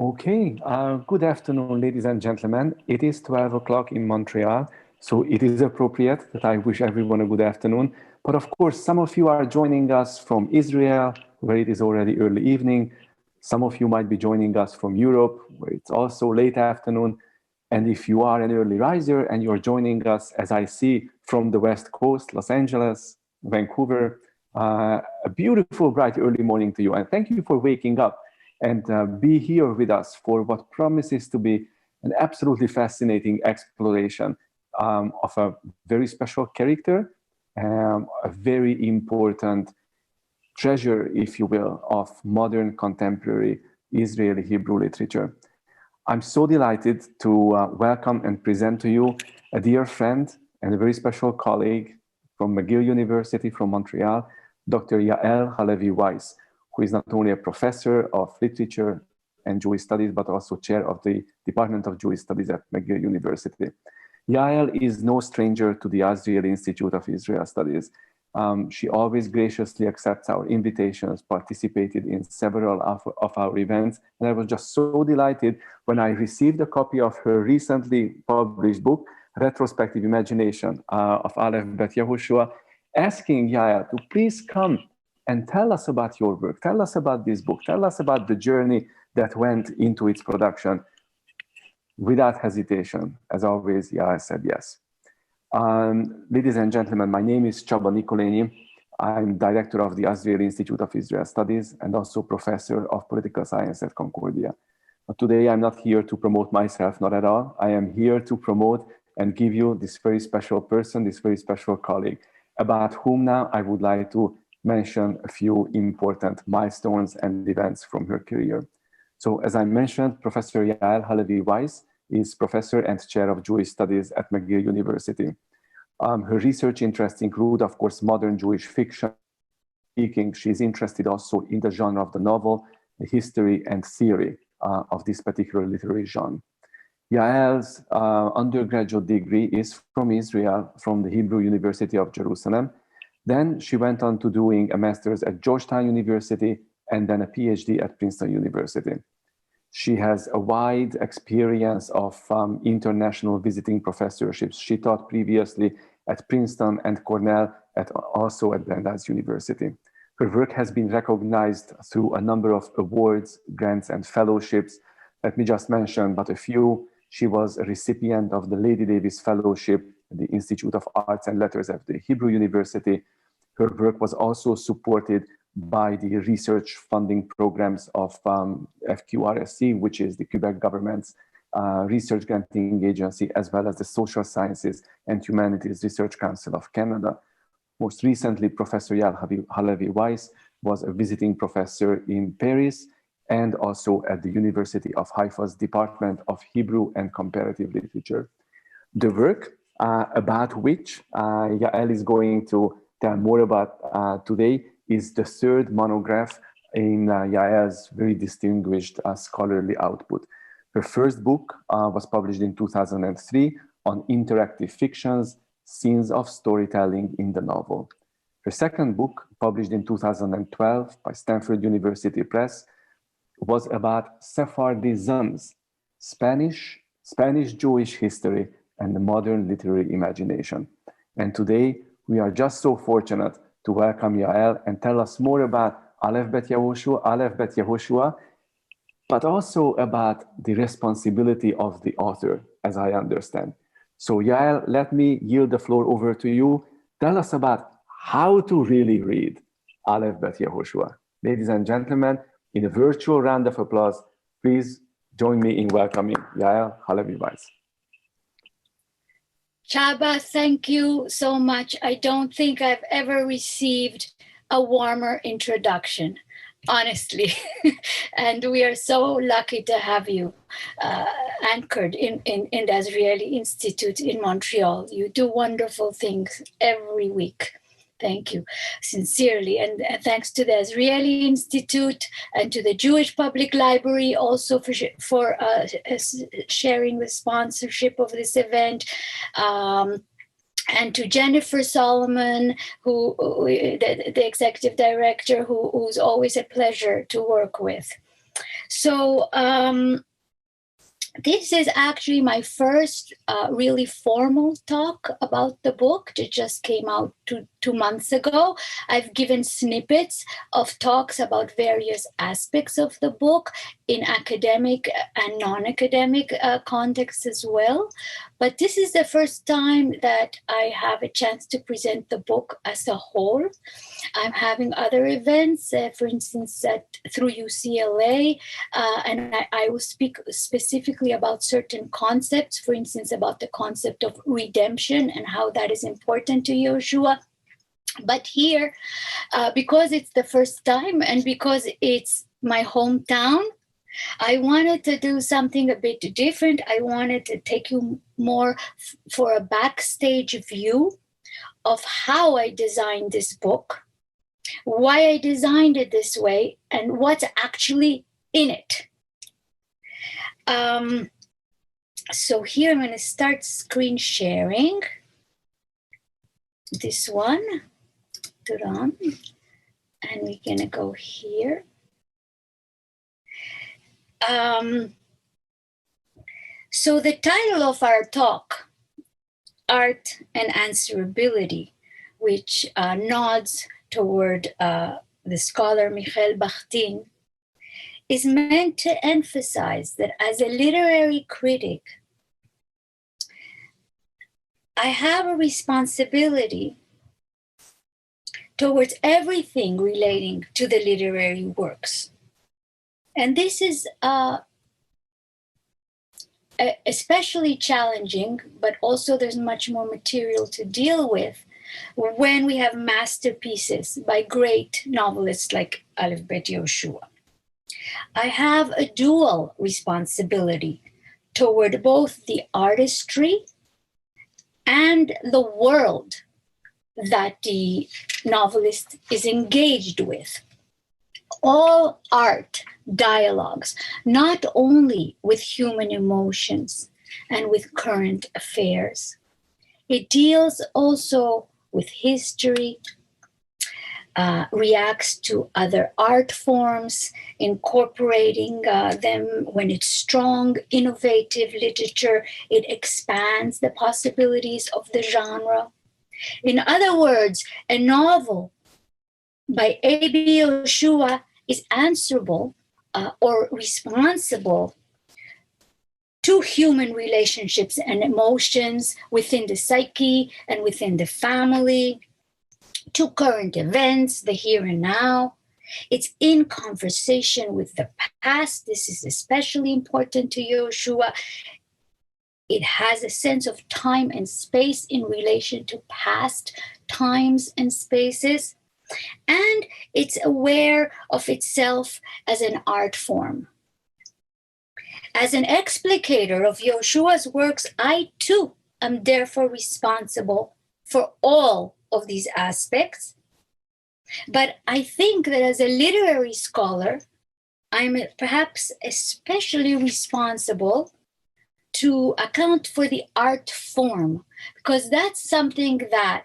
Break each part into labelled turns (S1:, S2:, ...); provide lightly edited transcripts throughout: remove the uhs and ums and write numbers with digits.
S1: Okay, good afternoon, ladies and gentlemen. It is 12 o'clock in Montreal, so it is appropriate that I wish everyone a good afternoon. But of course, some of you are joining us from Israel, where it is already early evening. Some of you might be joining us from Europe, where it's also late afternoon. And if you are an early riser and you're joining us, as I see, from the West Coast, Los Angeles, Vancouver, a beautiful, bright early morning to you. And thank you for waking up and be here with us for what promises to be an absolutely fascinating exploration of a very special character, a very important treasure, if you will, of modern contemporary Israeli Hebrew literature. I'm so delighted to welcome and present to you a dear friend and a very special colleague from McGill University from Montreal, Dr. Yael Halevi-Wise, who is not only a professor of literature and Jewish studies, but also chair of the Department of Jewish Studies at McGill University. Yael is no stranger to the Azrieli Institute of Israel Studies. She always graciously accepts our invitations, participated in several of our events, and I was just so delighted when I received a copy of her recently published book, Retrospective Imagination of A, Bet Yehoshua, asking Yael to please come and tell us about your work, tell us about this book, tell us about the journey that went into its production. Without hesitation, as always, Yael said yes. Ladies and gentlemen, my name is Csaba Nikolenyi. I'm director of the Azrieli Institute of Israel Studies and also professor of political science at Concordia. But today, I'm not here to promote myself, not at all. I am here to promote and give you this very special person, this very special colleague, about whom now I would like to mention a few important milestones and events from her career. So as I mentioned, Professor Yael Halevi-Wise is professor and chair of Jewish Studies at McGill University. Her research interests include, of course, modern Jewish fiction. She's interested also in the genre of the novel, the history and theory of this particular literary genre. Yael's undergraduate degree is from Israel, from the Hebrew University of Jerusalem. Then she went on to doing a master's at Georgetown University and then a PhD at Princeton University. She has a wide experience of international visiting professorships. She taught previously at Princeton and Cornell, also at Brandeis University. Her work has been recognized through a number of awards, grants, and fellowships. Let me just mention but a few. She was a recipient of the Lady Davis Fellowship at the Institute of Arts and Letters at the Hebrew University. Her work was also supported by the research funding programs of FQRSC, which is the Quebec government's research granting agency, as well as the Social Sciences and Humanities Research Council of Canada. Most recently, Professor Yael Halevi-Wise was a visiting professor in Paris and also at the University of Haifa's Department of Hebrew and Comparative Literature. The work about which Yael is going to tell more about today is the third monograph in Yael's very distinguished scholarly output. Her first book was published in 2003 on interactive fictions, scenes of storytelling in the novel. Her second book, published in 2012 by Stanford University Press, was about Sephardisms, Spanish Jewish history, and the modern literary imagination. And today, we are just so fortunate to welcome Yael and tell us more about Aleph Bet Yehoshua, but also about the responsibility of the author, as I understand. So Yael, let me yield the floor over to you. Tell us about how to really read Aleph Bet Yehoshua. Ladies and gentlemen, in a virtual round of applause, please join me in welcoming Yael Halevi-Wise.
S2: Csaba, thank you so much. I don't think I've ever received a warmer introduction, honestly. And we are so lucky to have you anchored in the Azrieli Institute in Montreal. You do wonderful things every week. Thank you, sincerely. And thanks to the Azrieli Institute and to the Jewish Public Library also for sharing the sponsorship of this event. And to Jennifer Solomon, the executive director, who's always a pleasure to work with. So this is actually my first really formal talk about the book. It just came out two months ago. I've given snippets of talks about various aspects of the book in academic and non-academic contexts as well. But this is the first time that I have a chance to present the book as a whole. I'm having other events, for instance, through UCLA, and I will speak specifically about certain concepts, for instance, about the concept of redemption and how that is important to Yehoshua. But here, because it's the first time and because it's my hometown, I wanted to do something a bit different. I wanted to take you more for a backstage view of how I designed this book, why I designed it this way, and what's actually in it. So here I'm going to start screen sharing this one. And we're going to go here. So the title of our talk, Art and Answerability, which nods toward the scholar Michael Bakhtin, is meant to emphasize that as a literary critic, I have a responsibility towards everything relating to the literary works. And this is especially challenging, but also there's much more material to deal with when we have masterpieces by great novelists like Aleph Bet Yehoshua. I have a dual responsibility toward both the artistry and the world that the novelist is engaged with. All art dialogues, not only with human emotions and with current affairs. It deals also with history, reacts to other art forms, incorporating them when it's strong, innovative literature. It expands the possibilities of the genre. In other words, a novel by A.B. Yehoshua is answerable or responsible to human relationships and emotions within the psyche and within the family, to current events, the here and now. It's in conversation with the past. This is especially important to Yehoshua. It has a sense of time and space in relation to past times and spaces. And it's aware of itself as an art form. As an explicator of Yehoshua's works, I too am therefore responsible for all of these aspects. But I think that as a literary scholar, I'm perhaps especially responsible to account for the art form, because that's something that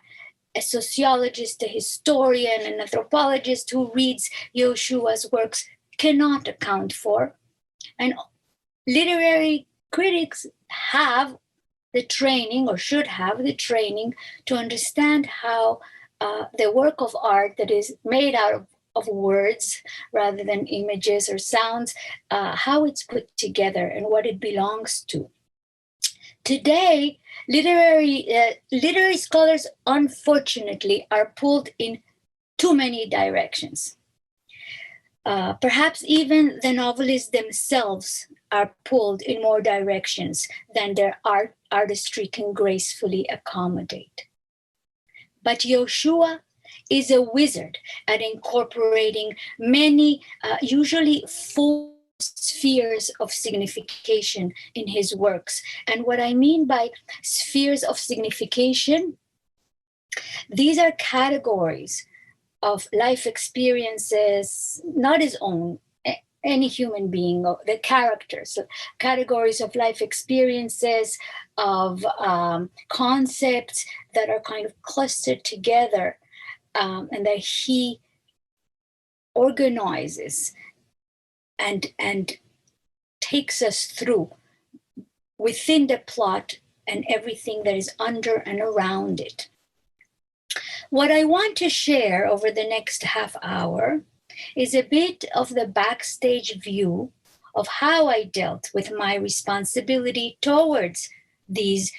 S2: a sociologist, a historian, an anthropologist who reads Yehoshua's works cannot account for. And literary critics have the training, or should have the training, to understand how the work of art that is made out of words rather than images or sounds, how it's put together and what it belongs to. Today, literary scholars, unfortunately, are pulled in too many directions. Perhaps even the novelists themselves are pulled in more directions than their artistry can gracefully accommodate. But Yehoshua is a wizard at incorporating many, usually full spheres of signification in his works. And what I mean by spheres of signification, these are categories of life experiences, not his own, any human being, the characters, categories of life experiences, of concepts that are kind of clustered together, and that he organizes and takes us through within the plot and everything that is under and around it. What I want to share over the next half hour is a bit of the backstage view of how I dealt with my responsibility towards these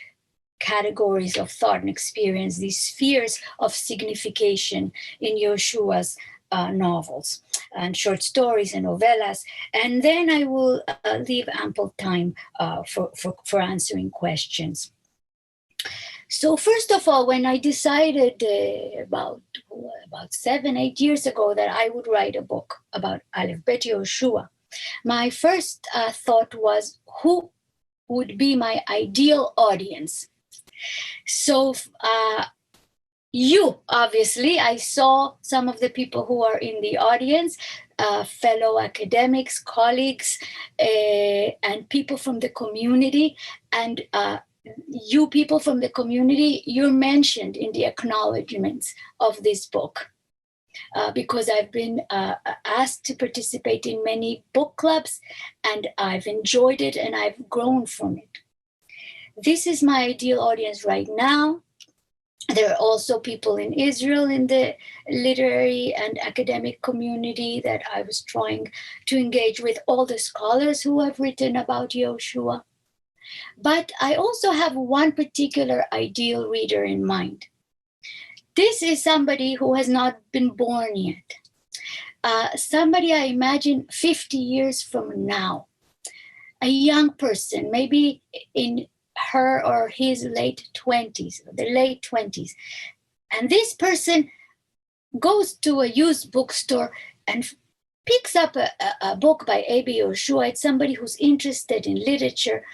S2: categories of thought and experience, these spheres of signification in Yehoshua's novels and short stories and novellas. And then I will leave ample time for answering questions. So first of all, when I decided about 7-8 years ago that I would write a book about Aleph Bet Yehoshua, my first thought was, who would be my ideal audience? So you, obviously, I saw some of the people who are in the audience, fellow academics, colleagues, and people from the community. And you people from the community, you're mentioned in the acknowledgements of this book. Because I've been asked to participate in many book clubs, and I've enjoyed it and I've grown from it. This is my ideal audience right now. There are also people in Israel in the literary and academic community that I was trying to engage with, all the scholars who have written about Yehoshua. But I also have one particular ideal reader in mind. This is somebody who has not been born yet. Somebody I imagine 50 years from now, a young person, maybe in her or his late 20s, the late 20s. And this person goes to a used bookstore and picks up a book by A.B. Yehoshua. It's somebody who's interested in literature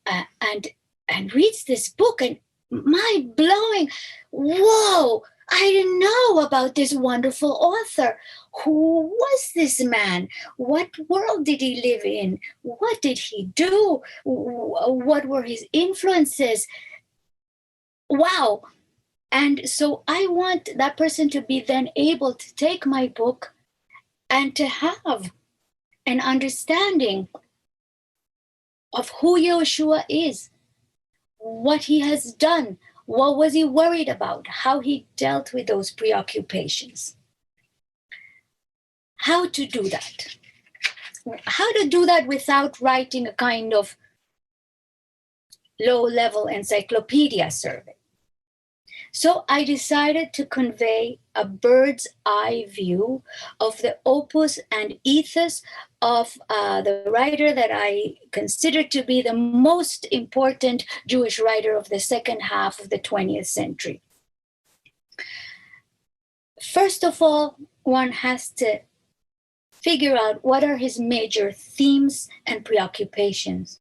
S2: and reads this book and mind blowing. Whoa, I didn't know about this wonderful author. Who was this man? What world did he live in? What did he do? What were his influences? Wow. And so I want that person to be then able to take my book and to have an understanding of who Yehoshua is, what he has done, what was he worried about, how he dealt with those preoccupations. How to do that. How to do that without writing a kind of low-level encyclopedia survey. So I decided to convey a bird's eye view of the opus and ethos of the writer that I consider to be the most important Jewish writer of the second half of the 20th century. First of all, one has to figure out what are his major themes and preoccupations,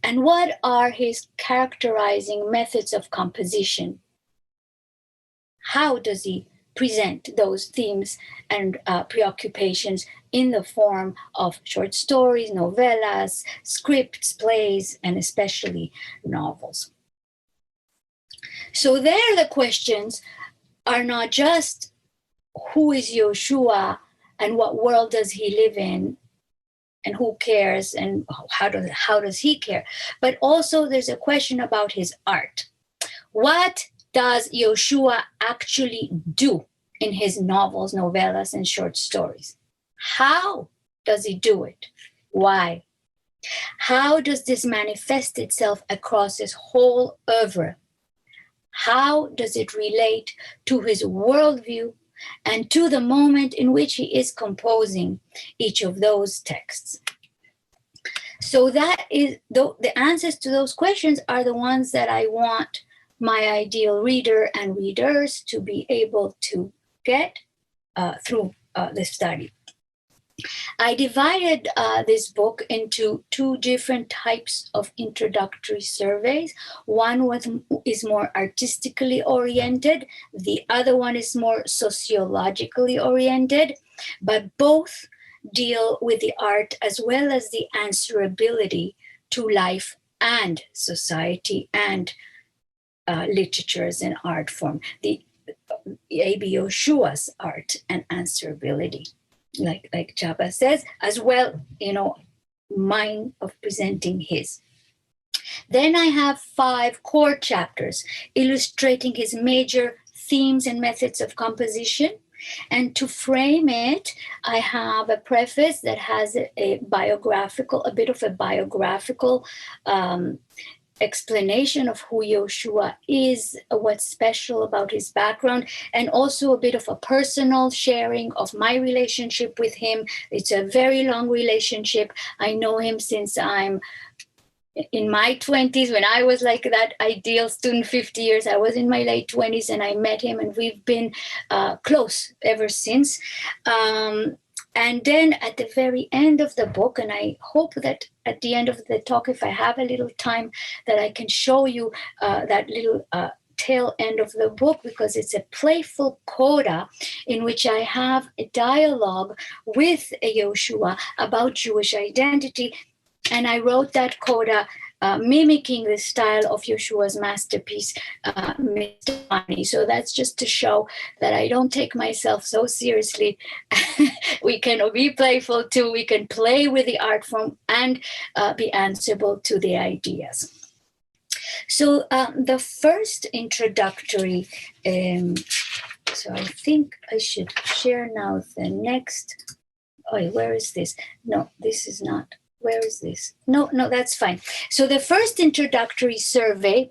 S2: and what are his characterizing methods of composition. How does he present those themes and preoccupations in the form of short stories, novellas, scripts, plays, and especially novels? So there the questions are not just who is Yehoshua and what world does he live in and who cares and how does he care, but also there's a question about his art. What does Yehoshua actually do in his novels, novellas, and short stories? How does he do it? Why? How does this manifest itself across his whole oeuvre? How does it relate to his worldview and to the moment in which he is composing each of those texts? So that is the answers to those questions are the ones that I want my ideal reader and readers to be able to get through the study. I divided this book into two different types of introductory surveys. One is more artistically oriented. The other one is more sociologically oriented, but both deal with the art as well as the answerability to life and society and literature as an art form, the A.B. Yehoshua's art and answerability. like Csaba says, as well, mine of presenting his. Then I have 5 core chapters illustrating his major themes and methods of composition. And to frame it, I have a preface that has a bit of a biographical explanation of who Yehoshua is, what's special about his background, and also a bit of a personal sharing of my relationship with him. It's a very long relationship. I know him since I'm in my 20s, when I was like that ideal student, 50 years. I was in my late 20s and I met him, and we've been close ever since. And then at the very end of the book, and I hope that at the end of the talk, if I have a little time, that I can show you that little tail end of the book, because it's a playful coda in which I have a dialogue with Yehoshua about Jewish identity. And I wrote that coda mimicking the style of Yeshua's masterpiece, Mr. Manny. So that's just to show that I don't take myself so seriously. We can be playful too. We can play with the art form and be answerable to the ideas. So the first introductory, so I think I should share now the next. Oh, where is this? No, this is not. Where is this? No, that's fine. So the first introductory survey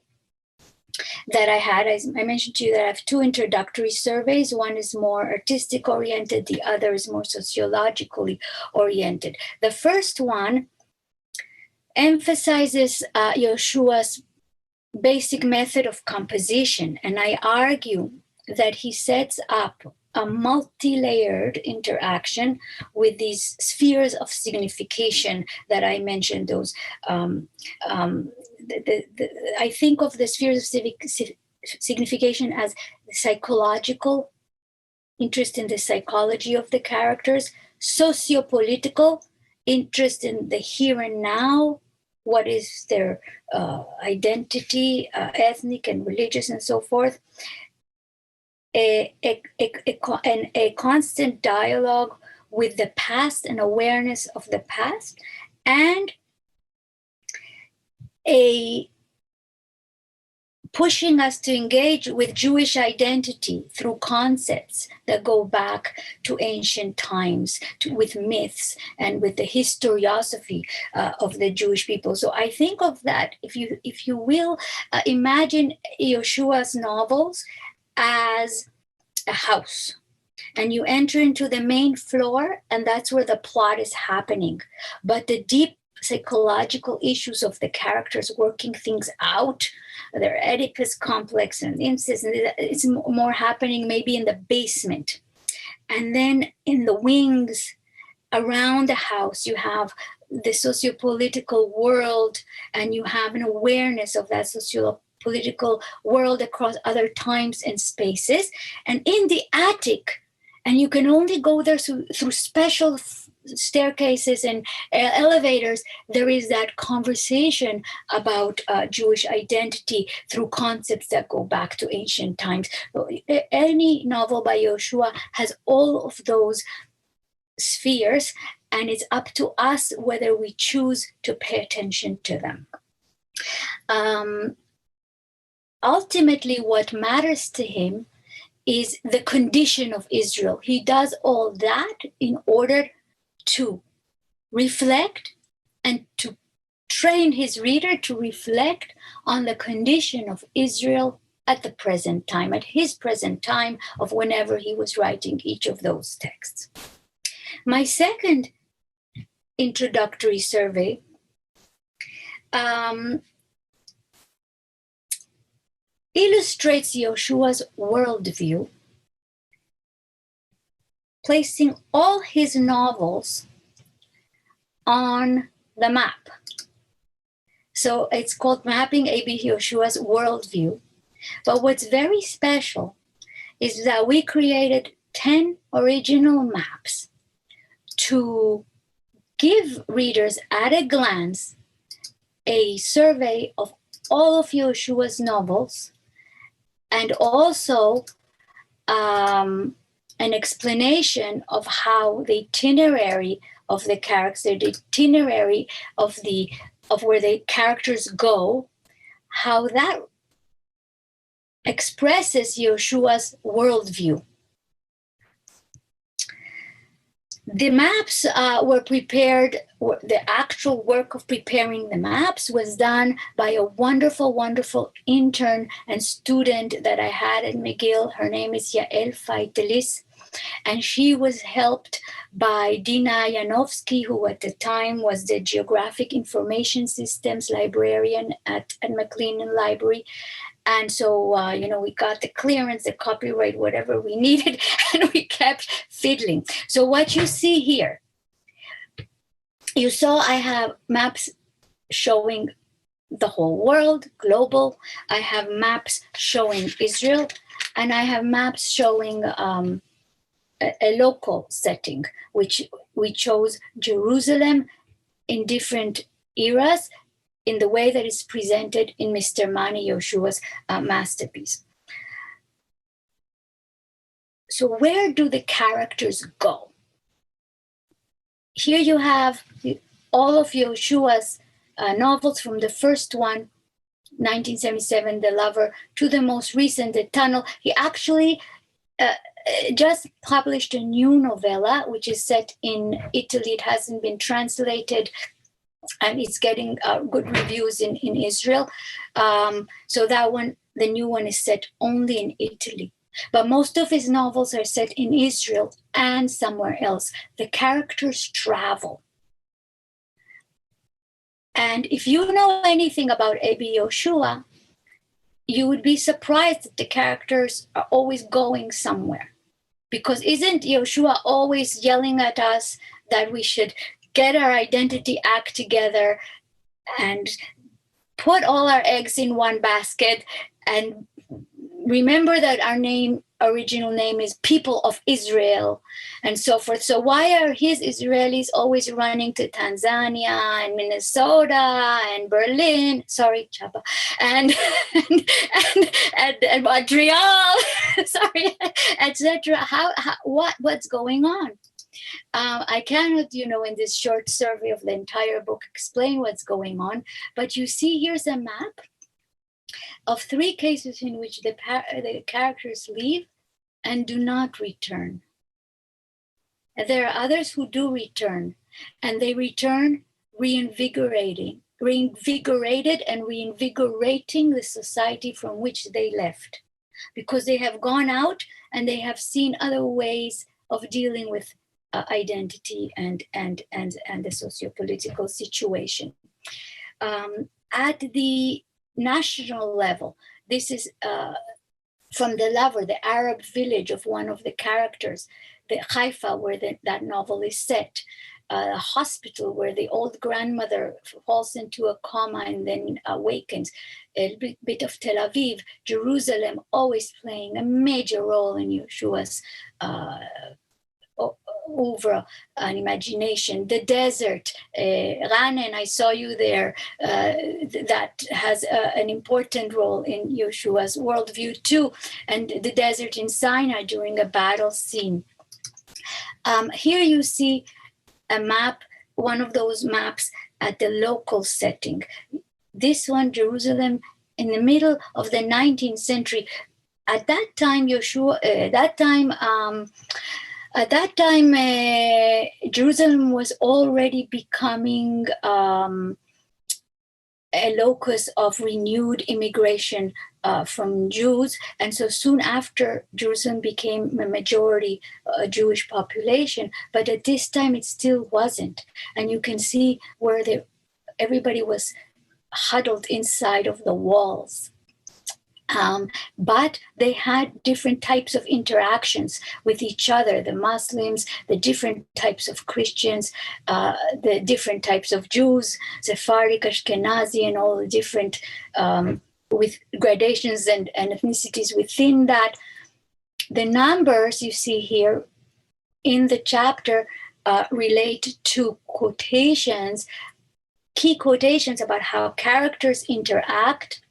S2: that I had, I mentioned to you that I have 2 introductory surveys. One is more artistic oriented, the other is more sociologically oriented. The first one emphasizes Yeshua's basic method of composition, and I argue that he sets up a multi-layered interaction with these spheres of signification that I mentioned. Those I think of the spheres of signification as psychological, interest in the psychology of the characters, socio-political, interest in the here and now, what is their identity, ethnic and religious and so forth. A constant dialogue with the past and awareness of the past, and a pushing us to engage with Jewish identity through concepts that go back to ancient times, with myths and with the historiosophy of the Jewish people. So I think of that, if you will, imagine Yeshua's novels as a house, and you enter into the main floor, and that's where the plot is happening. But the deep psychological issues of the characters working things out, their Oedipus complex and incest, it's more happening maybe in the basement. And then in the wings around the house, you have the socio-political world, and you have an awareness of that socio-political world across other times and spaces. And in the attic, and you can only go there through special staircases and elevators, there is that conversation about Jewish identity through concepts that go back to ancient times. Any novel by Yehoshua has all of those spheres, and it's up to us whether we choose to pay attention to them. Ultimately, what matters to him is the condition of Israel. He does all that in order to reflect and to train his reader to reflect on the condition of Israel at the present time, at his present time of whenever he was writing each of those texts. My second introductory survey illustrates Yeshua's worldview, placing all his novels on the map. So it's called Mapping A.B. Yeshua's Worldview. But what's very special is that we created 10 original maps to give readers at a glance a survey of all of Yeshua's novels, and also an explanation of how the itinerary of the character, the itinerary of where the characters go, how that expresses Yehoshua's worldview. The maps were prepared, the actual work of preparing the maps was done by a wonderful, wonderful intern and student that I had at McGill. Her name is Yael Halevi-Wise, and she was helped by Dina Yanovsky, who at the time was the Geographic Information Systems librarian at McLean Library. And so, we got the clearance, the copyright, whatever we needed, and we kept fiddling. So what you see here, you saw I have maps showing the whole world, global. I have maps showing Israel, and I have maps showing a local setting, which we chose Jerusalem in different eras, in the way that is presented in Mr. Manny Yehoshua's masterpiece. So where do the characters go? Here you have all of Yehoshua's novels, from the first one, 1977, The Lover, to the most recent, The Tunnel. He actually just published a new novella, which is set in Italy. It hasn't been translated, and it's getting good reviews in Israel. So that one, the new one, is set only in Italy. But most of his novels are set in Israel and somewhere else. The characters travel. And if you know anything about A.B. Yehoshua, you would be surprised that the characters are always going somewhere. Because isn't Yehoshua always yelling at us that we should get our identity act together and put all our eggs in one basket and remember that our original name is People of Israel, and so forth. So why are his Israelis always running to Tanzania and Minnesota and Berlin? Sorry, Csaba, and Montreal, sorry, etc. What's going on? I cannot, in this short survey of the entire book, explain what's going on, but you see here's a map of 3 cases in which the characters leave and do not return. And there are others who do return, and they return reinvigorated and reinvigorating the society from which they left, because they have gone out and they have seen other ways of dealing with identity and the socio-political situation. At the national level, this is from The Lover, the Arab village of one of the characters, the Haifa, where that novel is set, a hospital where the old grandmother falls into a coma and then awakens, a bit of Tel Aviv, Jerusalem, always playing a major role in Yehoshua's over an imagination. The desert, Ranen, I saw you there, that has an important role in Yehoshua's worldview too, and the desert in Sinai during a battle scene. Here you see a map, one of those maps at the local setting. This one, Jerusalem, in the middle of the 19th century. At that time, Jerusalem was already becoming a locus of renewed immigration from Jews. And so soon after, Jerusalem became a majority Jewish population. But at this time, it still wasn't. And you can see where everybody was huddled inside of the walls. But they had different types of interactions with each other, the Muslims, the different types of Christians, the different types of Jews, Sephardic, Ashkenazi, and all the different with gradations and ethnicities within that. The numbers you see here in the chapter relate to quotations, key quotations about how characters interact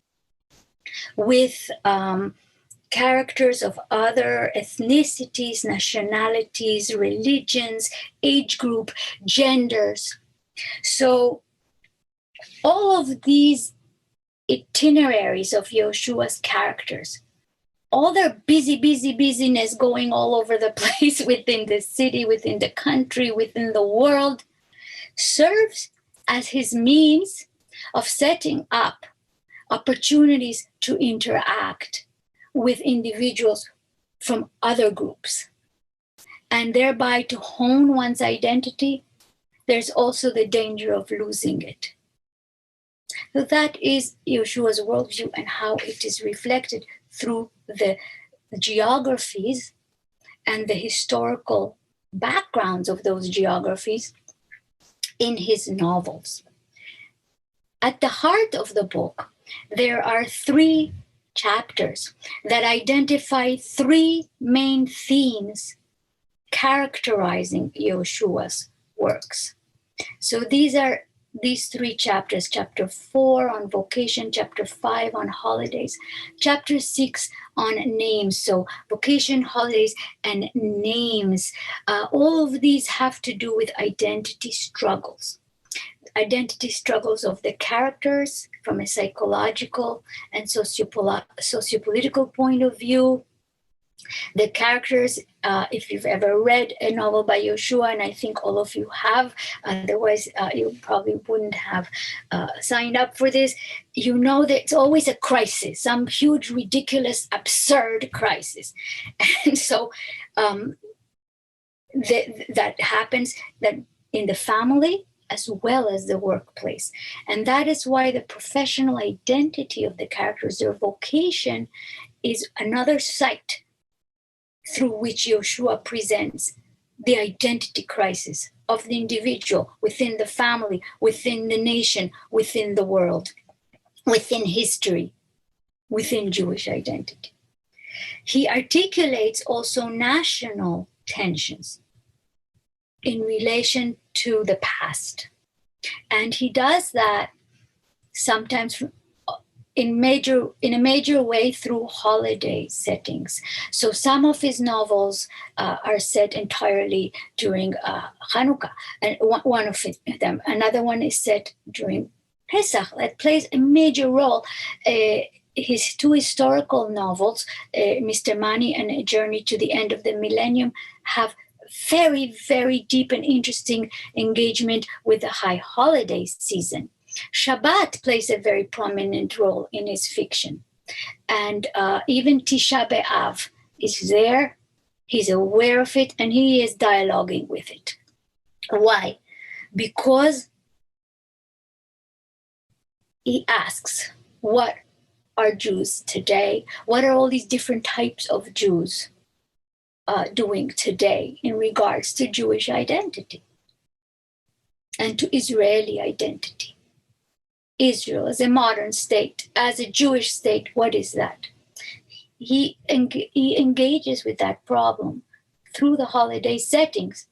S2: with characters of other ethnicities, nationalities, religions, age group, genders. So all of these itineraries of Yehoshua's characters, all their busyness going all over the place within the city, within the country, within the world, serves as his means of setting up opportunities to interact with individuals from other groups, and thereby to hone one's identity. There's also the danger of losing it. So that is Yehoshua's worldview and how it is reflected through the geographies and the historical backgrounds of those geographies in his novels. At the heart of the book, there are 3 chapters that identify 3 main themes characterizing Yehoshua's works. So these are these 3 chapters: chapter 4 on vocation, chapter 5 on holidays, chapter 6 on names. So vocation, holidays, and names. All of these have to do with identity struggles of the characters from a psychological and sociopolitical point of view. The characters, if you've ever read a novel by Yehoshua, and I think all of you have, otherwise you probably wouldn't have signed up for this, you know that it's always a crisis, some huge, ridiculous, absurd crisis. And so that happens that in the family as well as the workplace. And that is why the professional identity of the characters, their vocation, is another site through which Yehoshua presents the identity crisis of the individual within the family, within the nation, within the world, within history, within Jewish identity. He articulates also national tensions in relation to the past. And he does that sometimes in a major way through holiday settings. So some of his novels are set entirely during Hanukkah, and one of them. Another one is set during Pesach. That plays a major role. His 2 historical novels, Mr. Manny and A Journey to the End of the Millennium, have very, very deep and interesting engagement with the high holiday season. Shabbat plays a very prominent role in his fiction. And even Tisha B'Av is there. He's aware of it, and he is dialoguing with it. Why? Because he asks, what are Jews today? What are all these different types of Jews doing today in regards to Jewish identity and to Israeli identity? Israel as a modern state, as a Jewish state, what is that? He engages with that problem through the holiday settings,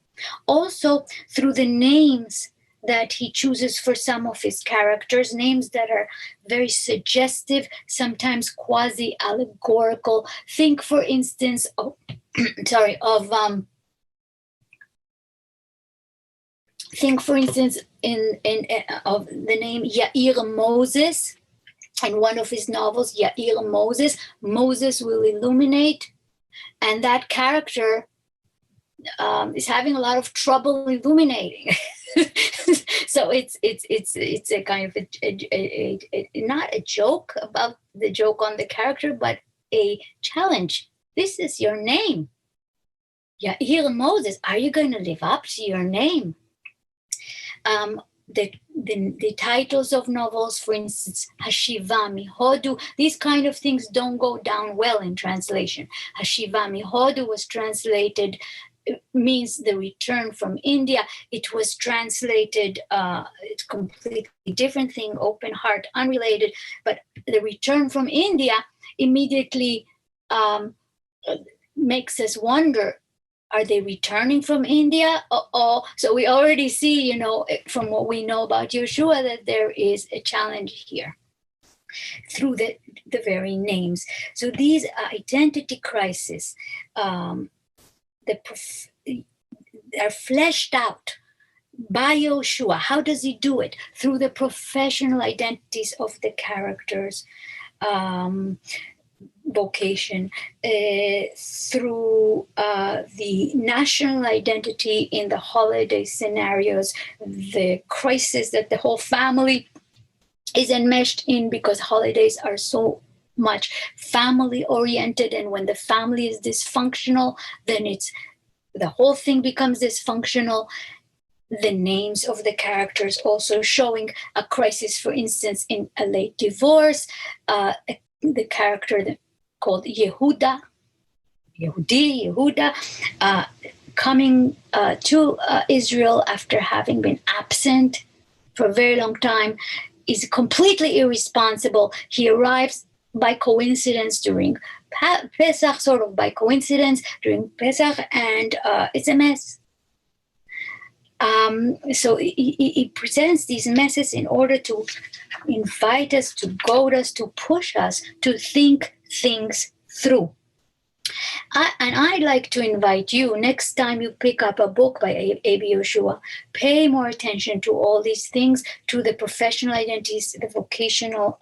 S2: also through the names that he chooses for some of his characters, names that are very suggestive, sometimes quasi-allegorical. Think, for instance, of of the name Yair Moses. In one of his novels, Yair Moses, Moses will illuminate, and that character is having a lot of trouble illuminating. So it's a kind of a not a joke about the joke on the character, but a challenge. This is your name, Yair Moses. Are you going to live up to your name? The titles of novels, for instance, Hashiva Mihodu, these kind of things don't go down well in translation. Hashiva Mihodu was translated, means the return from India. It was translated, it's completely different thing, open heart, unrelated, but the return from India immediately makes us wonder, are they returning from India? So we already see, from what we know about Yehoshua, that there is a challenge here. through the very names. So these identity crises are fleshed out by Yehoshua. How does he do it? Through the professional identities of the characters, vocation, through the national identity in the holiday scenarios, the crisis that the whole family is enmeshed in because holidays are so much family oriented, and when the family is dysfunctional, then the whole thing becomes dysfunctional. The names of the characters also showing a crisis, for instance, in a late divorce, the character called Yehuda, coming to Israel after having been absent for a very long time, is completely irresponsible. He arrives by coincidence during Pesach, sort of by coincidence during Pesach, and it's a mess. So he presents these messes in order to invite us, to goad us, to push us to think things through. And I'd like to invite you, next time you pick up a book by A.B. Yehoshua, pay more attention to all these things, to the professional identities, the vocational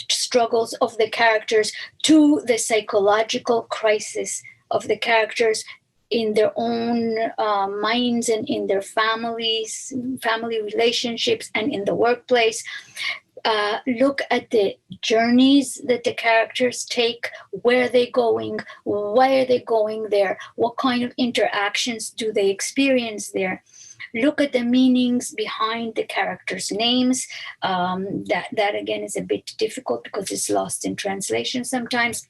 S2: struggles of the characters, to the psychological crisis of the characters in their own minds and in their families, family relationships, and in the workplace. Look at the journeys that the characters take. Where are they going? Why are they going there? What kind of interactions do they experience there? Look at the meanings behind the characters' names. That again is a bit difficult because it's lost in translation sometimes.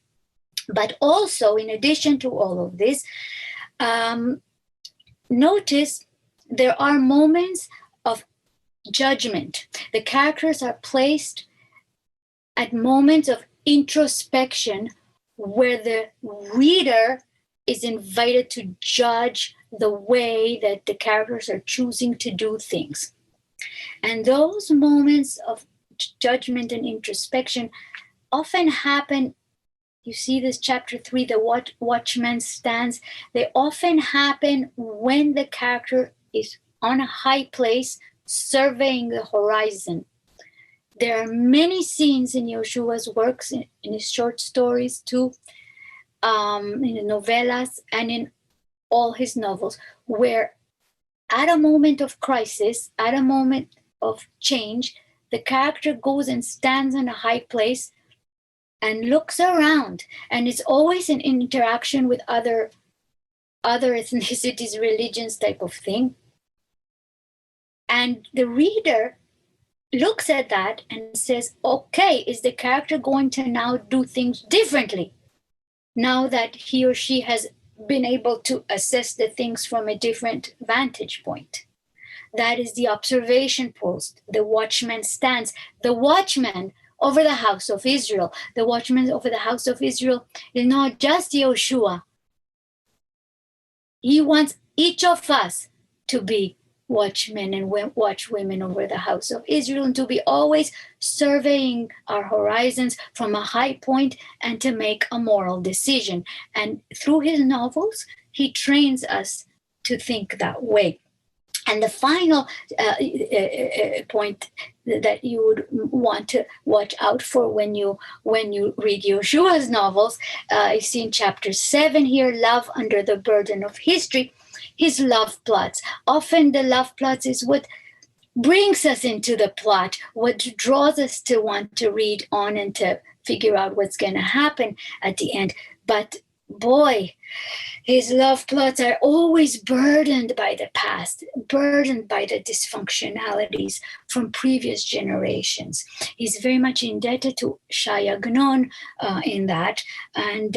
S2: But also, in addition to all of this, notice there are moments of judgment. The characters are placed at moments of introspection where the reader is invited to judge the way that the characters are choosing to do things. And those moments of judgment and introspection often happen. You see this chapter 3, the Watchmen stands. They often happen when the character is on a high place, surveying the horizon. There are many scenes in Yehoshua's works, in his short stories too, in the novellas and in all his novels, where at a moment of crisis, at a moment of change, the character goes and stands on a high place and looks around, and it's always an interaction with other ethnicities, religions type of thing. And the reader looks at that and says, okay, is the character going to now do things differently now that he or she has been able to assess the things from a different vantage point? That is the observation post. The watchman stands. The watchman over the house of Israel. The watchman over the house of Israel is not just Yehoshua. He wants each of us to be watchmen and watchwomen over the house of Israel, and to be always surveying our horizons from a high point and to make a moral decision. And through his novels, he trains us to think that way. And the final point that you would want to watch out for when you read Yehoshua's novels, you see in chapter 7 here, Love Under the Burden of History, his love plots. Often the love plots is what brings us into the plot, what draws us to want to read on and to figure out what's going to happen at the end. But boy, his love plots are always burdened by the past, burdened by the dysfunctionalities from previous generations. He's very much indebted to Shai Agnon in that. And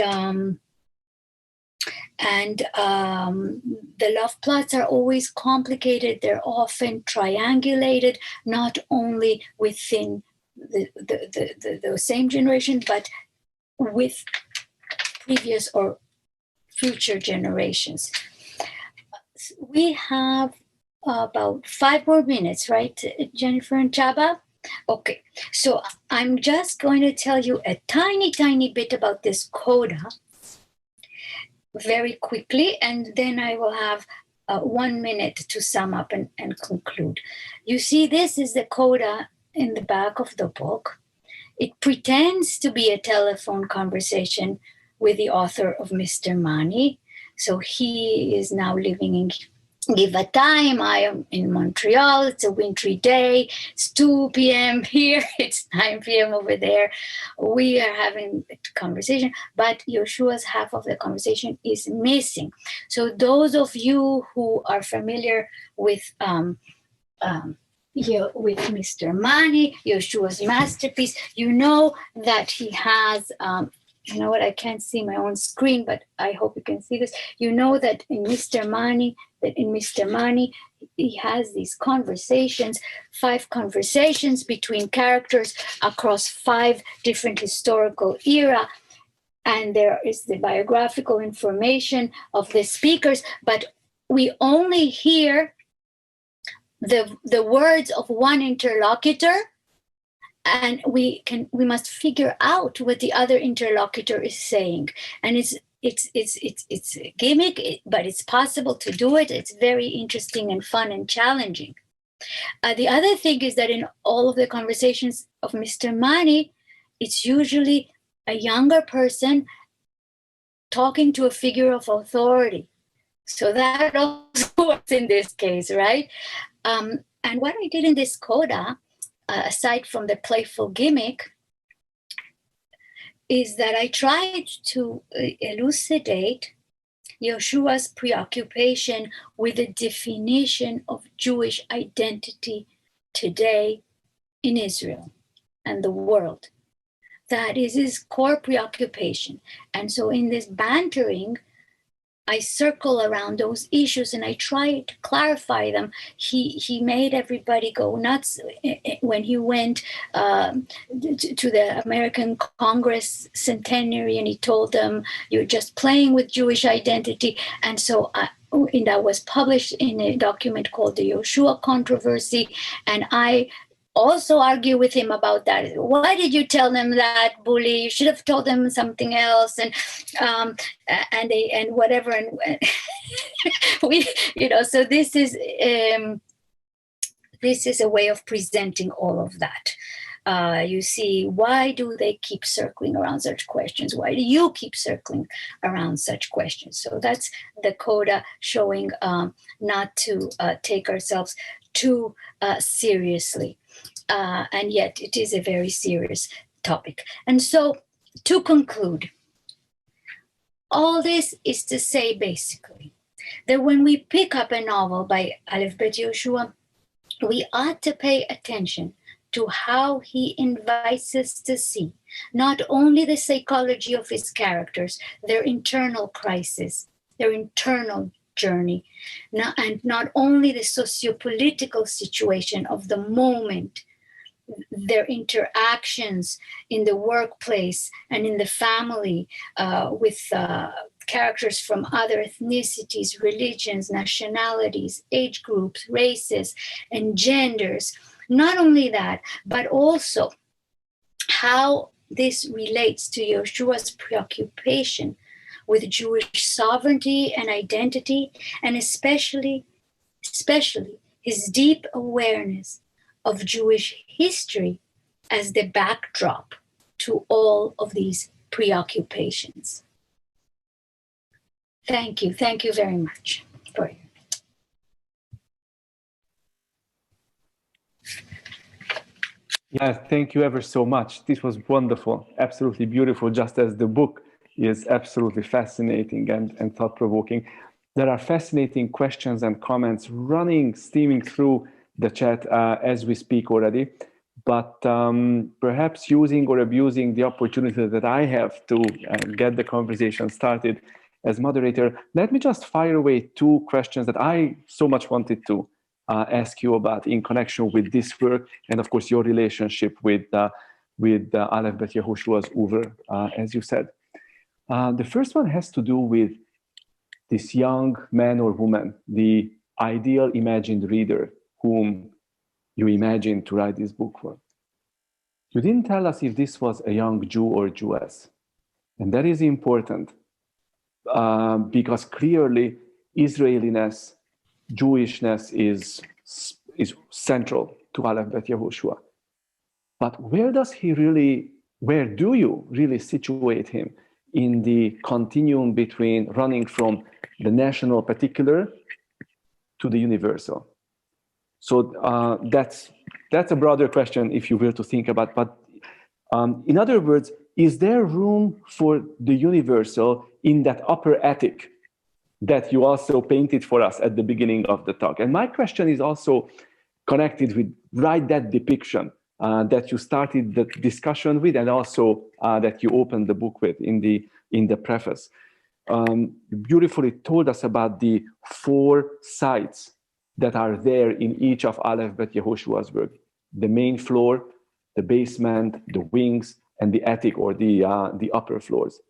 S2: the love plots are always complicated. They're often triangulated, not only within the same generation, but with previous or future generations. We have about 5 more minutes, right, Jennifer and Csaba? Okay, so I'm just going to tell you a tiny bit about this coda very quickly, and then I will have 1 minute to sum up and conclude. You see, this is the coda in the back of the book. It pretends to be a telephone conversation with the author of Mr. Manny. So he is now living in Givatayim. I am in Montreal. It's a wintry day. It's 2 p.m. here. It's 9 p.m. over there. We are having a conversation, but Yeshua's half of the conversation is missing. So those of you who are familiar with with Mr. Manny, Yeshua's masterpiece, you know that he has, you know what, I can't see my own screen, but I hope you can see this. You know that in Mr. Manny, he has these conversations, 5 conversations between characters across 5 different historical era. And there is the biographical information of the speakers, but we only hear the words of one interlocutor, and we must figure out what the other interlocutor is saying. And it's a gimmick, but it's possible to do it. It's very interesting and fun and challenging. The other thing is that in all of the conversations of Mr. Manny, it's usually a younger person talking to a figure of authority. So that also works in this case, right? And what I did in this coda, aside from the playful gimmick, is that I tried to elucidate Yeshua's preoccupation with the definition of Jewish identity today in Israel and the world. That is his core preoccupation. And so in this bantering, I circle around those issues and I try to clarify them. He made everybody go nuts when he went to the American Congress centenary, and he told them, "You're just playing with Jewish identity." And so and that was published in a document called the Yehoshua Controversy. And I also argue with him about that. Why did you tell them that, bully? You should have told them something else, and whatever. And we, so this is a way of presenting all of that. You see, why do they keep circling around such questions? Why do you keep circling around such questions? So that's the coda, showing not to take ourselves too seriously. And yet it is a very serious topic. And so to conclude, all this is to say basically that when we pick up a novel by Aleph Bet Yehoshua, we ought to pay attention to how he invites us to see not only the psychology of his characters, their internal crisis, their internal journey, and not only the socio-political situation of the moment, their interactions in the workplace and in the family with characters from other ethnicities, religions, nationalities, age groups, races, and genders. Not only that, but also how this relates to Yeshua's preoccupation with Jewish sovereignty and identity, and especially his deep awareness of Jewish history as the backdrop to all of these preoccupations. Thank you. Thank you very much for it.
S1: Yeah, thank you ever so much. This was wonderful, absolutely beautiful, just as the book is absolutely fascinating and thought-provoking. There are fascinating questions and comments steaming through the chat as we speak already, but perhaps using or abusing the opportunity that I have to get the conversation started as moderator, let me just fire away 2 questions that I so much wanted to ask you about in connection with this work, and of course your relationship with Aleph Bet Yehoshua's oeuvre, as you said. The first one has to do with this young man or woman, the ideal imagined reader whom you imagined to write this book for. You didn't tell us if this was a young Jew or Jewess. And that is important because clearly Israeliness, Jewishness is central to Aleph Bet Yehoshua. But where do you really situate him in the continuum between running from the national particular to the universal? So that's a broader question, if you will, to think about. But in other words, is there room for the universal in that upper attic that you also painted for us at the beginning of the talk? And my question is also connected with that depiction that you started the discussion with, and also that you opened the book with in the preface. You beautifully told us about the 4 sites that are there in each of Aleph Bet Yehoshua's work: the main floor, the basement, the wings, and the attic, or the upper floors.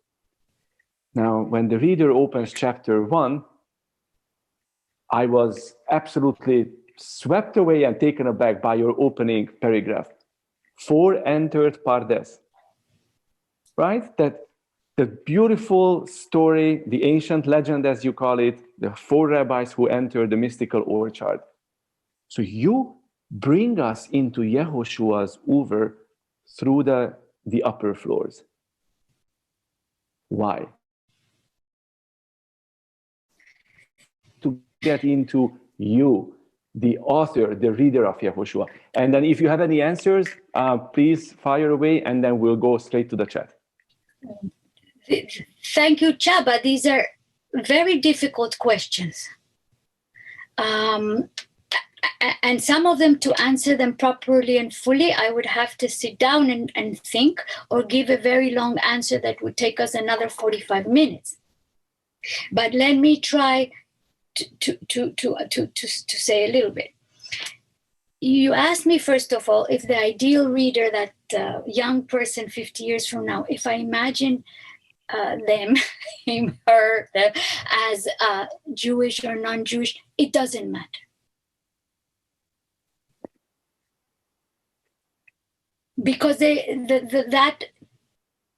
S1: Now, when the reader opens chapter 1, I was absolutely swept away and taken aback by your opening paragraph. 4 entered Pardes, right? That the beautiful story, the ancient legend, as you call it, the 4 rabbis who entered the mystical orchard. So you bring us into Yehoshua's Uver through the upper floors. Why? To get into you, the author, the reader of Yehoshua. And then if you have any answers, please fire away, and then we'll go straight to the chat.
S2: Thank you, Csaba. These are very difficult questions. And some of them, to answer them properly and fully, I would have to sit down and think, or give a very long answer that would take us another 45 minutes. But let me try to say a little bit. You asked me, first of all, if the ideal reader, that young person 50 years from now, if I imagine them, him, her, as Jewish or non-Jewish, it doesn't matter. Because that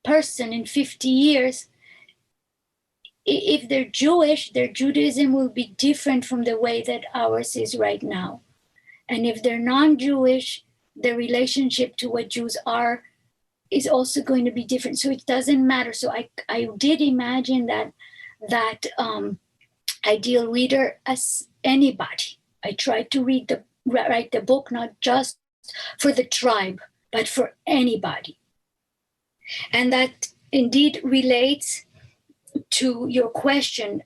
S2: person in 50 years, if they're Jewish, their Judaism will be different from the way that ours is right now. And if they're non-Jewish, their relationship to what Jews are is also going to be different. So it doesn't matter. So I did imagine that ideal reader as anybody. I tried to write the book not just for the tribe, but for anybody. And that indeed relates to your question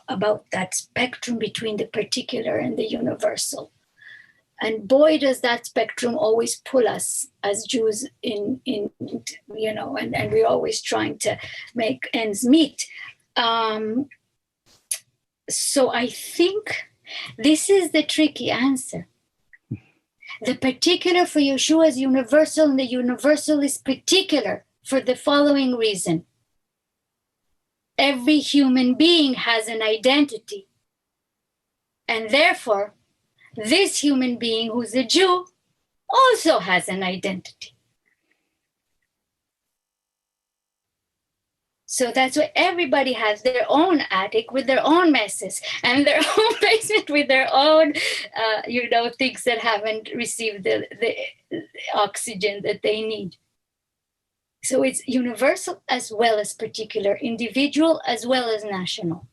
S2: about that spectrum between the particular and the universal. And boy, does that spectrum always pull us as Jews in and we're always trying to make ends meet. So I think this is the tricky answer. The particular for Yeshua is universal, and the universal is particular for the following reason. Every human being has an identity. And therefore, this human being who's a Jew also has an identity. So that's why everybody has their own attic with their own messes, and their own basement with their own, things that haven't received the oxygen that they need. So it's universal as well as particular, individual as well as national.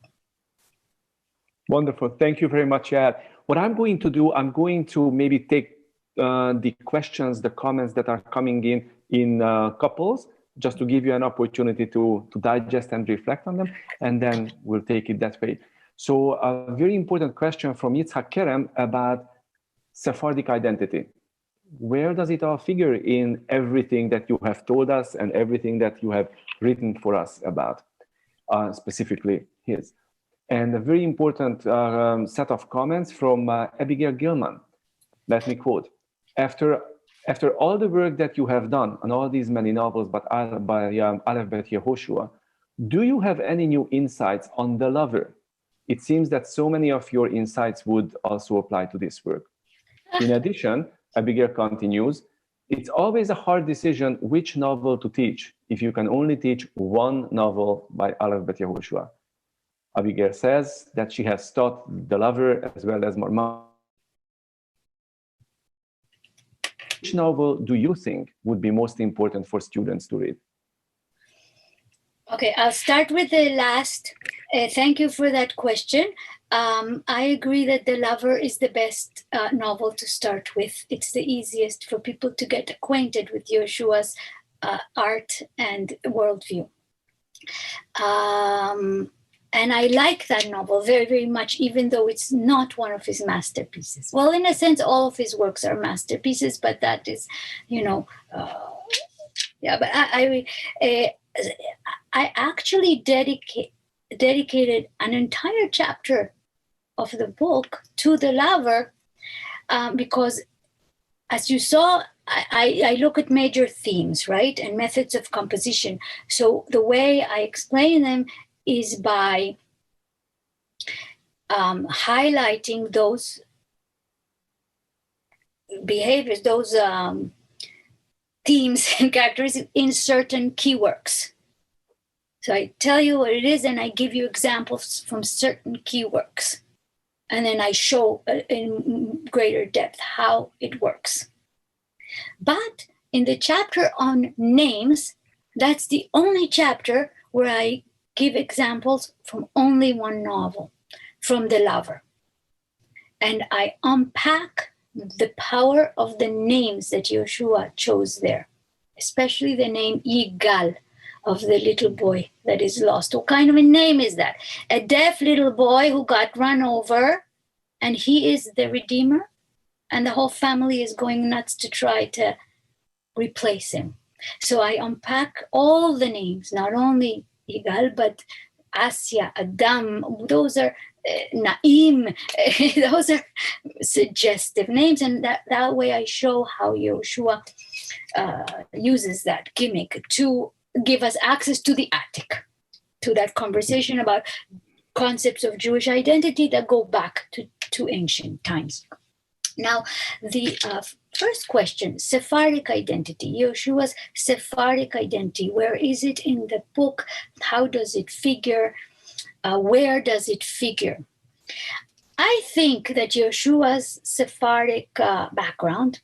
S1: Wonderful. Thank you very much, Yael. What I'm going to do, I'm going to maybe take the questions, the comments that are coming in couples, just to give you an opportunity to digest and reflect on them, and then we'll take it that way. So a very important question from Yitzhak Kerem about Sephardic identity. Where does it all figure in everything that you have told us and everything that you have written for us about, specifically his? And a very important set of comments from Abigail Gilman. Let me quote: After all the work that you have done on all these many novels by Aleph Bet Yehoshua, do you have any new insights on the lover? It seems that so many of your insights would also apply to this work. In addition, Abigail continues, it's always a hard decision which novel to teach if you can only teach one novel by Aleph Bet Yehoshua. Abigail says that she has taught The Lover as well as Mormon. Which novel do you think would be most important for students to read?
S2: Okay, I'll start with the last. Thank you for that question. I agree that The Lover is the best novel to start with. It's the easiest for people to get acquainted with Yehoshua's art and worldview. And I like that novel very, very much, even though it's not one of his masterpieces. Well, in a sense, all of his works are masterpieces, but that is, but I actually dedicated an entire chapter of the book to The Lover because, as you saw, I look at major themes, right, and methods of composition. So the way I explain them is by highlighting those behaviors, those themes and characteristics in certain key works. So I tell you what it is, and I give you examples from certain key works. And then I show in greater depth how it works. But in the chapter on names, that's the only chapter where I give examples from only one novel, from The Lover. And I unpack the power of the names that Yehoshua chose there, especially the name Yigal, of the little boy that is lost. What kind of a name is that? A deaf little boy who got run over, and he is the Redeemer, and the whole family is going nuts to try to replace him. So I unpack all the names, not only Yigal, but Asya, Adam, those are Naim, those are suggestive names. And that way I show how Yehoshua uses that gimmick to give us access to the attic, to that conversation about concepts of Jewish identity that go back to ancient times. Now, the first question, Sephardic identity, Yehoshua's Sephardic identity, where is it in the book? How does it figure? Where does it figure? I think that Yehoshua's Sephardic background,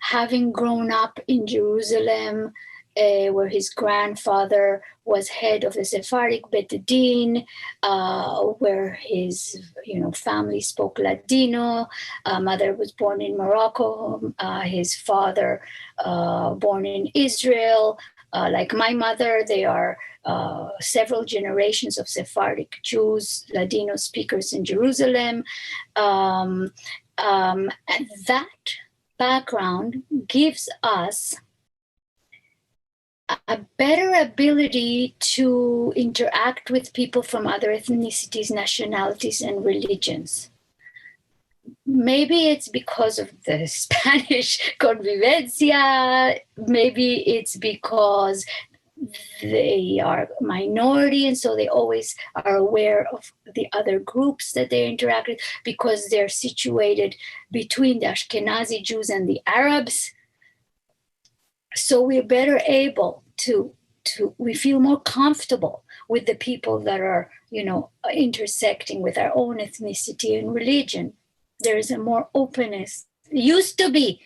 S2: having grown up in Jerusalem, where his grandfather was head of the Sephardic Bet Din, where his family spoke Ladino. Mother was born in Morocco. His father born in Israel. Like my mother, they are several generations of Sephardic Jews, Ladino speakers in Jerusalem. And that background gives us a better ability to interact with people from other ethnicities, nationalities, and religions. Maybe it's because of the Spanish convivencia. Maybe it's because they are minority, and so they always are aware of the other groups that they interact with, because they're situated between the Ashkenazi Jews and the Arabs. So we're better able to we feel more comfortable with the people that are, intersecting with our own ethnicity and religion. There is a more openness. It used to be,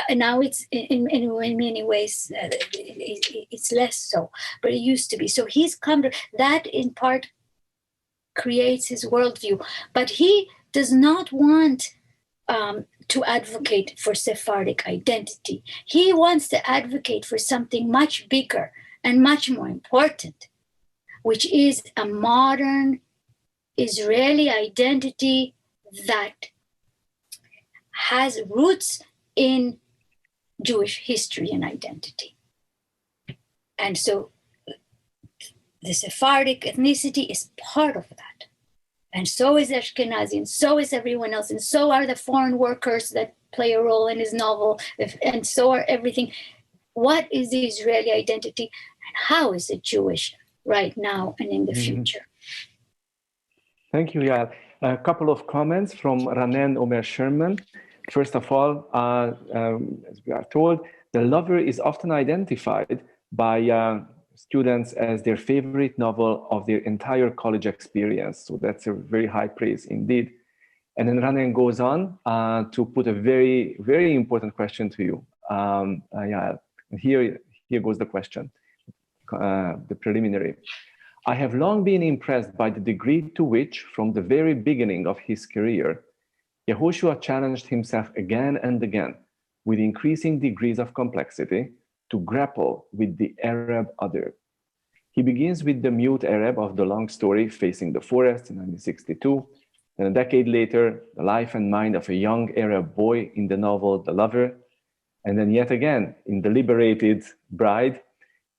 S2: now it's in many ways, it's less so, but it used to be. So he's come to, that in part creates his worldview, but he does not want to advocate for Sephardic identity. He wants to advocate for something much bigger and much more important, which is a modern Israeli identity that has roots in Jewish history and identity. And so the Sephardic ethnicity is part of that. And so is Ashkenazi, and so is everyone else, and so are the foreign workers that play a role in his novel, and so are everything. What is the Israeli identity, and how is it Jewish right now and in the future?
S1: Thank you, Yael. A couple of comments from Ranen Omer Sherman. First of all, as we are told, The Lover is often identified by students as their favorite novel of their entire college experience. So that's a very high praise indeed. And then Ranen goes on to put a very, very important question to you. Yeah, here goes the question, the preliminary. I have long been impressed by the degree to which, from the very beginning of his career, Yehoshua challenged himself again and again with increasing degrees of complexity to grapple with the Arab other. He begins with the mute Arab of the long story Facing the Forest in 1962, and a decade later, the life and mind of a young Arab boy in the novel The Lover, and then yet again in The Liberated Bride,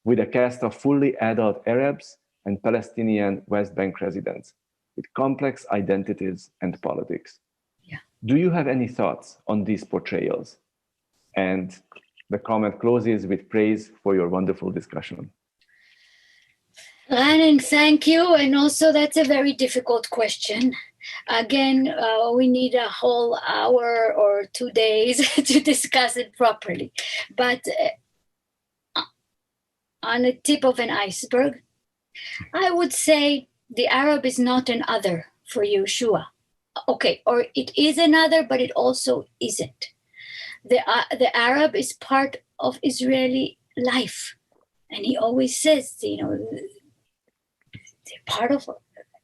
S1: with a cast of fully adult Arabs and Palestinian West Bank residents, with complex identities and politics.
S2: Yeah.
S1: Do you have any thoughts on these portrayals? And the comment closes with praise for your wonderful discussion.
S2: Ranen, thank you. And also, that's a very difficult question. Again, we need a whole hour or 2 days to discuss it properly. But on the tip of an iceberg, I would say the Arab is not an other for Yehoshua. Okay, or it is another, but it also isn't. The Arab is part of Israeli life. And he always says, you know, they're part of,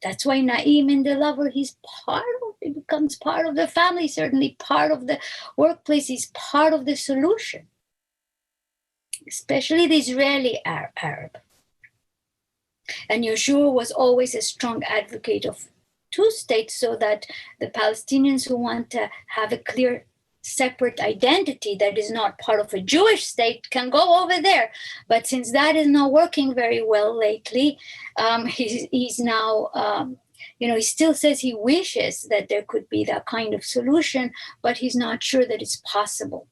S2: that's why Naim in The Lover, he's part of, he becomes part of the family, certainly part of the workplace, he's part of the solution. Especially the Israeli Arab. And Yehoshua was always a strong advocate of two states so that the Palestinians who want to have a clear separate identity that is not part of a Jewish state can go over there. But since that is not working very well lately, he's now, you know, he still says he wishes that there could be that kind of solution, but he's not sure that it's possible.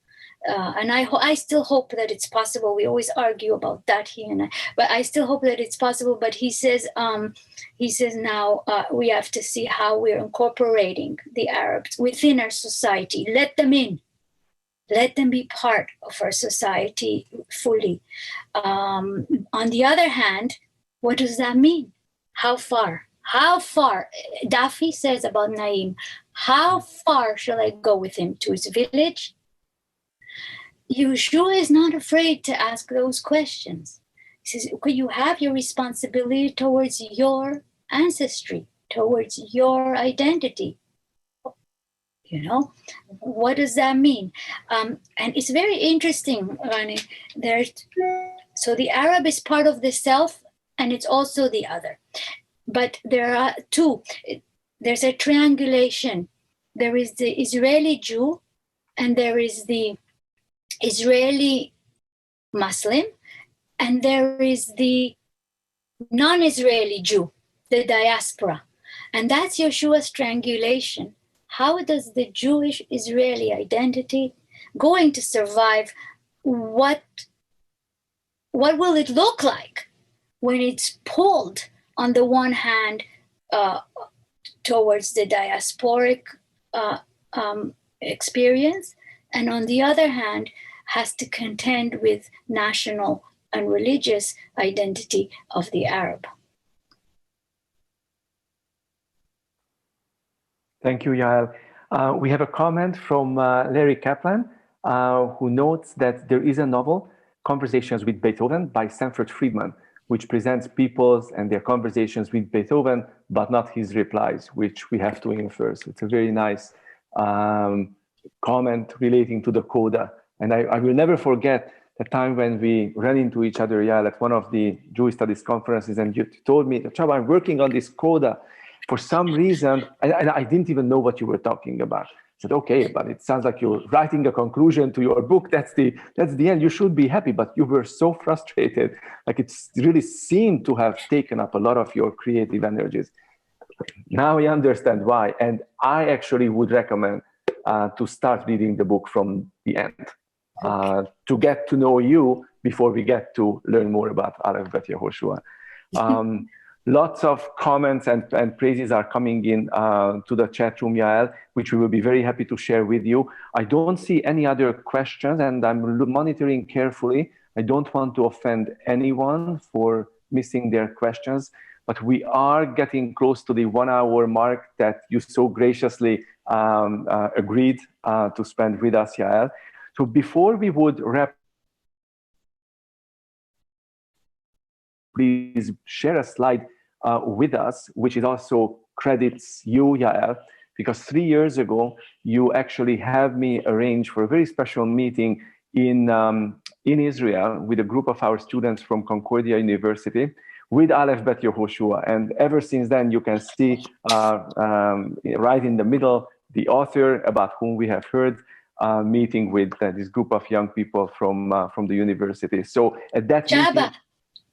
S2: And I still hope that it's possible. We always argue about that, he and I, but I still hope that it's possible. But he says now we have to see how we're incorporating the Arabs within our society. Let them in. Let them be part of our society fully. On the other hand, what does that mean? How far? How far? Dafi says about Naim, how far shall I go with him? To his village? Yehoshua is not afraid to ask those questions. He says, okay, you have your responsibility towards your ancestry, towards your identity. You know, what does that mean? And it's very interesting, Rani. So the Arab is part of the self, and it's also the other. But there are two. There's a triangulation. There is the Israeli Jew, and there is the Israeli Muslim, and there is the non-Israeli Jew, the diaspora. And that's Yehoshua's triangulation. How does the Jewish Israeli identity going to survive? What will it look like when it's pulled on the one hand towards the diasporic experience, and on the other hand has to contend with national and religious identity of the Arab?
S1: Thank you, Yael. We have a comment from Larry Kaplan, who notes that there is a novel, Conversations with Beethoven by Sanford Friedman, which presents people's and their conversations with Beethoven, but not his replies, which we have to infer. So it's a very nice comment relating to the coda. And I will never forget the time when we ran into each other, Yael, at one of the Jewish Studies conferences, and you told me, Csaba, I'm working on this coda. For some reason, and I didn't even know what you were talking about. I said, okay, but it sounds like you're writing a conclusion to your book. That's the end. You should be happy, but you were so frustrated. Like it really seemed to have taken up a lot of your creative energies. Now I understand why. And I actually would recommend to start reading the book from the end, to get to know you before we get to learn more about Aleph Bet Yehoshua. Lots of comments and praises are coming in to the chat room, Yael, which we will be very happy to share with you. I don't see any other questions, and I'm monitoring carefully. I don't want to offend anyone for missing their questions, but we are getting close to the 1 hour mark that you so graciously agreed to spend with us, Yael. So before we would wrap, please share a slide with us, which is also credits you, Yael, because 3 years ago, you actually have me arrange for a very special meeting in Israel with a group of our students from Concordia University with Aleph Bet Yehoshua. And ever since then, you can see right in the middle, the author about whom we have heard, meeting with this group of young people from the university. So at that meeting,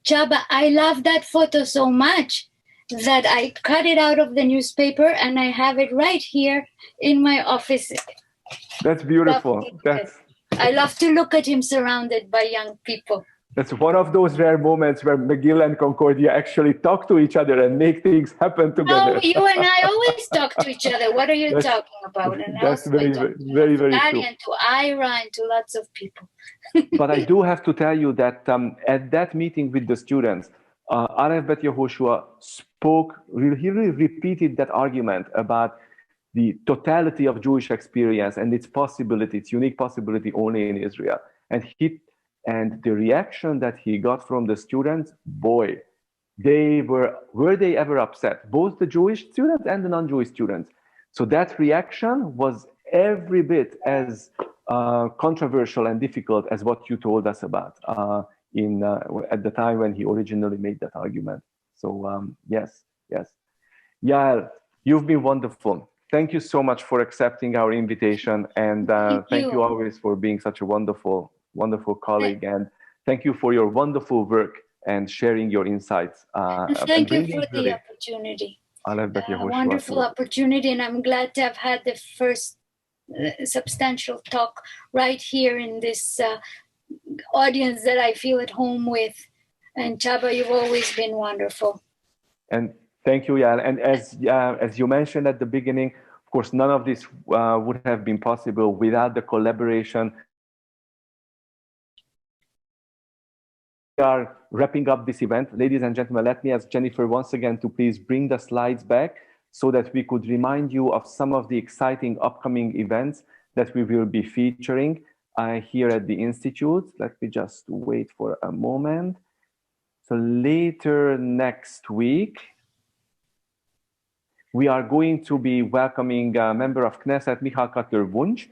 S2: Csaba, I love that photo so much that I cut it out of the newspaper and I have it right here in my office.
S1: That's beautiful.
S2: I love to look at him surrounded by young people.
S1: That's one of those rare moments where McGill and Concordia actually talk to each other and make things happen together.
S2: No, you and I always talk to each other. What are you talking about? And
S1: that's very true.
S2: And to Ira and to lots of people.
S1: But I do have to tell you that at that meeting with the students, Aleph Bet Yehoshua spoke, he really repeated that argument about the totality of Jewish experience and its possibility, its unique possibility only in Israel. And the reaction that he got from the students, boy, were they ever upset? Both the Jewish students and the non-Jewish students. So that reaction was every bit as controversial and difficult as what you told us about at the time when he originally made that argument. So yes. Yael, you've been wonderful. Thank you so much for accepting our invitation, and thank you always for being such a wonderful colleague, and thank you for your wonderful work and sharing your insights.
S2: Thank you for the opportunity. A wonderful opportunity, and I'm glad to have had the first substantial talk right here in this audience that I feel at home with. And Csaba, you've always been wonderful.
S1: And thank you, Yael. And as you mentioned at the beginning, of course, none of this would have been possible without the collaboration. We are wrapping up this event. Ladies and gentlemen, let me ask Jennifer once again to please bring the slides back so that we could remind you of some of the exciting upcoming events that we will be featuring here at the Institute. Let me just wait for a moment. So later next week, we are going to be welcoming a member of Knesset, Michal Cutler-Wunsch,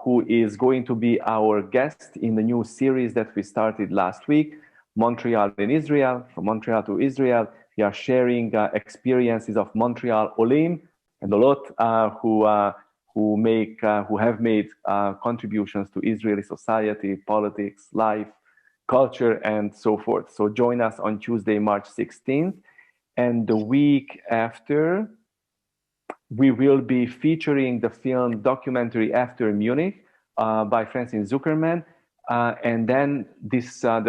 S1: who is going to be our guest in the new series that we started last week, Montreal in Israel. From Montreal to Israel, we are sharing experiences of Montreal Olim and Olot who have made contributions to Israeli society, politics, life, culture, and so forth. So join us on Tuesday, March 16th. And the week after, we will be featuring the film documentary After Munich by Francine Zuckerman. And then the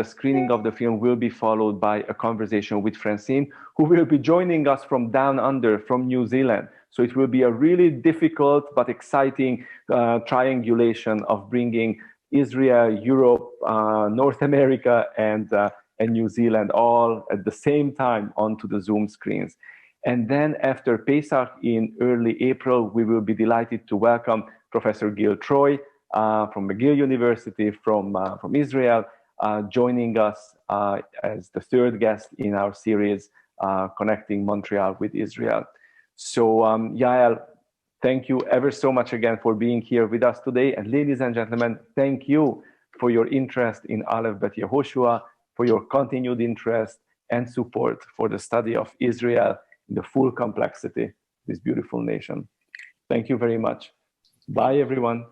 S1: screening of the film will be followed by a conversation with Francine, who will be joining us from down under, from New Zealand. So it will be a really difficult but exciting triangulation of bringing Israel, Europe, North America, and New Zealand all at the same time onto the Zoom screens. And then after Pesach in early April, we will be delighted to welcome Professor Gil Troy from McGill University from Israel, joining us as the third guest in our series, Connecting Montreal with Israel. So Yael, thank you ever so much again for being here with us today. And ladies and gentlemen, thank you for your interest in Aleph Bet Yehoshua, for your continued interest and support for the study of Israel in the full complexity of this beautiful nation. Thank you very much. Bye, everyone.